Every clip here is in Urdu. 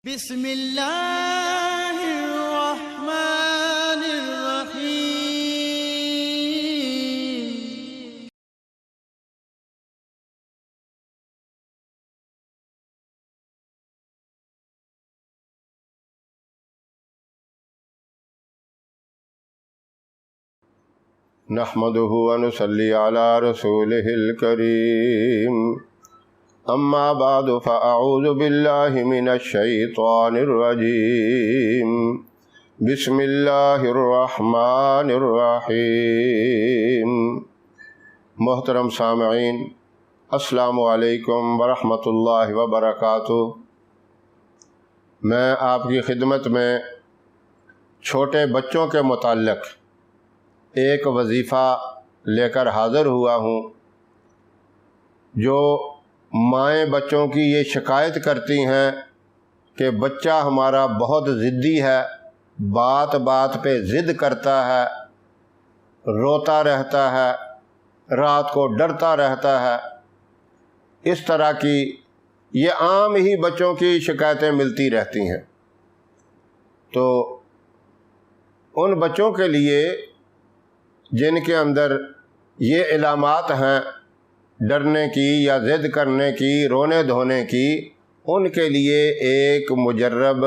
بسم اللہ الرحمن الرحیم۔ نحمده ونصلي على رسوله الكريم، اما بعد فاعوذ بالله من الشیطان الرجیم، بسم اللہ الرحمن الرحیم۔ محترم سامعین، السلام علیکم ورحمۃ اللہ وبرکاتہ۔ میں آپ کی خدمت میں چھوٹے بچوں کے متعلق ایک وظیفہ لے کر حاضر ہوا ہوں، جو مائیں بچوں کی یہ شکایت کرتی ہیں کہ بچہ ہمارا بہت ضدی ہے، بات بات پہ ضد کرتا ہے، روتا رہتا ہے، رات کو ڈرتا رہتا ہے۔ اس طرح کی یہ عام ہی بچوں کی شکایتیں ملتی رہتی ہیں۔ تو ان بچوں کے لیے جن کے اندر یہ علامات ہیں ڈرنے کی یا ضد کرنے کی، رونے دھونے کی، ان کے لیے ایک مجرب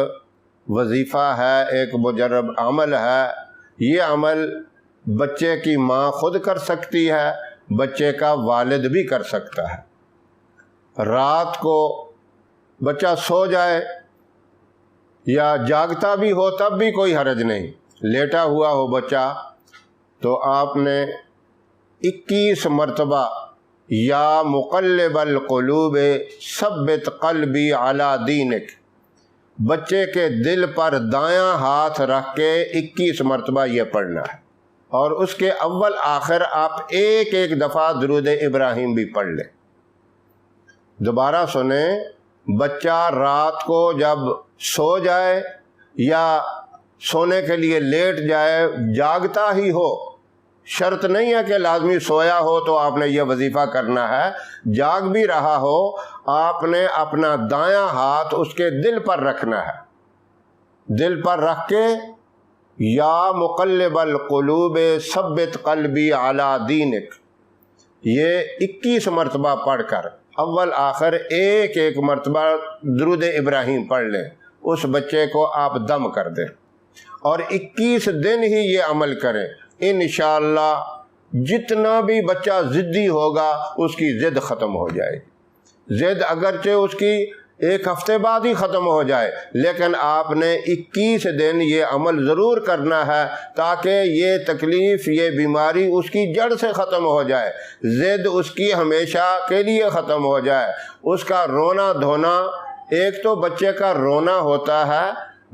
وظیفہ ہے، ایک مجرب عمل ہے۔ یہ عمل بچے کی ماں خود کر سکتی ہے، بچے کا والد بھی کر سکتا ہے۔ رات کو بچہ سو جائے یا جاگتا بھی ہو تب بھی کوئی حرج نہیں، لیٹا ہوا ہو بچہ، تو آپ نے 21 مرتبہ یا مقلب القلوب ثبت قلبی علی دینک، بچے کے دل پر دایاں ہاتھ رکھ کے 21 مرتبہ یہ پڑھنا ہے، اور اس کے اول آخر آپ ایک ایک دفعہ درود ابراہیم بھی پڑھ لیں۔ دوبارہ سنیں، بچہ رات کو جب سو جائے یا سونے کے لیے لیٹ جائے، جاگتا ہی ہو، شرط نہیں ہے کہ لازمی سویا ہو تو آپ نے یہ وظیفہ کرنا ہے، جاگ بھی رہا ہو، آپ نے اپنا دایاں ہاتھ اس کے دل پر رکھنا ہے، دل پر رکھ کے یا مقلب القلوب ثبت قلبی علی دینک، یہ 21 مرتبہ پڑھ کر اول آخر ایک ایک مرتبہ درود ابراہیم پڑھ لیں، اس بچے کو آپ دم کر دیں، اور 21 دن ہی یہ عمل کریں۔ انشاءاللہ جتنا بھی بچہ ضدی ہوگا اس کی ضد ختم ہو جائے گی۔ ضد اگرچہ اس کی ایک ہفتے بعد ہی ختم ہو جائے، لیکن آپ نے 21 دن یہ عمل ضرور کرنا ہے تاکہ یہ تکلیف، یہ بیماری اس کی جڑ سے ختم ہو جائے، ضد اس کی ہمیشہ کے لیے ختم ہو جائے۔ اس کا رونا دھونا، ایک تو بچے کا رونا ہوتا ہے،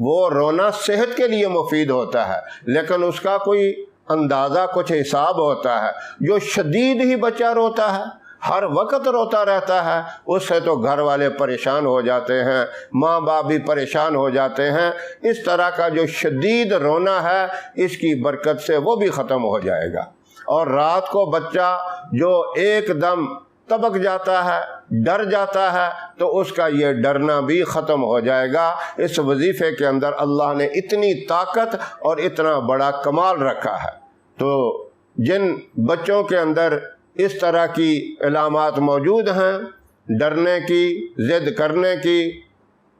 وہ رونا صحت کے لیے مفید ہوتا ہے، لیکن اس کا کوئی اندازہ، کچھ حساب ہوتا ہے۔ جو شدید ہی بچہ روتا ہے، ہر وقت روتا رہتا ہے، اس سے تو گھر والے پریشان ہو جاتے ہیں، ماں باپ بھی پریشان ہو جاتے ہیں۔ اس طرح کا جو شدید رونا ہے، اس کی برکت سے وہ بھی ختم ہو جائے گا۔ اور رات کو بچہ جو ایک دم تبک جاتا ہے، ڈر جاتا ہے، تو اس کا یہ ڈرنا بھی ختم ہو جائے گا۔ اس وظیفے کے اندر اللہ نے اتنی طاقت اور اتنا بڑا کمال رکھا ہے۔ تو جن بچوں کے اندر اس طرح کی علامات موجود ہیں، ڈرنے کی، ضد کرنے کی،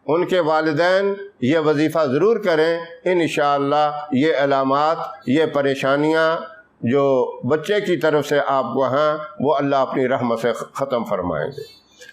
ان کے والدین یہ وظیفہ ضرور کریں۔ انشاءاللہ یہ علامات، یہ پریشانیاں جو بچے کی طرف سے آپ کو ہیں، وہ اللہ اپنی رحمت سے ختم فرمائیں گے۔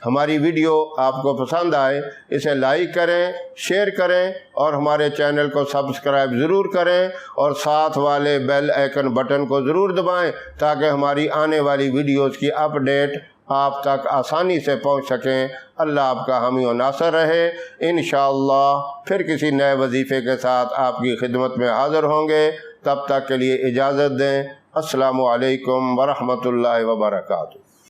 ہماری ویڈیو آپ کو پسند آئے، اسے لائک کریں، شیئر کریں، اور ہمارے چینل کو سبسکرائب ضرور کریں، اور ساتھ والے بیل آئیکن بٹن کو ضرور دبائیں تاکہ ہماری آنے والی ویڈیوز کی اپڈیٹ آپ تک آسانی سے پہنچ سکیں۔ اللہ آپ کا حامی و ناصر رہے۔ انشاءاللہ پھر کسی نئے وظیفے کے ساتھ آپ کی خدمت میں حاضر ہوں گے۔ تب تک کے لیے اجازت دیں۔ السلام علیکم ورحمۃ اللہ وبرکاتہ۔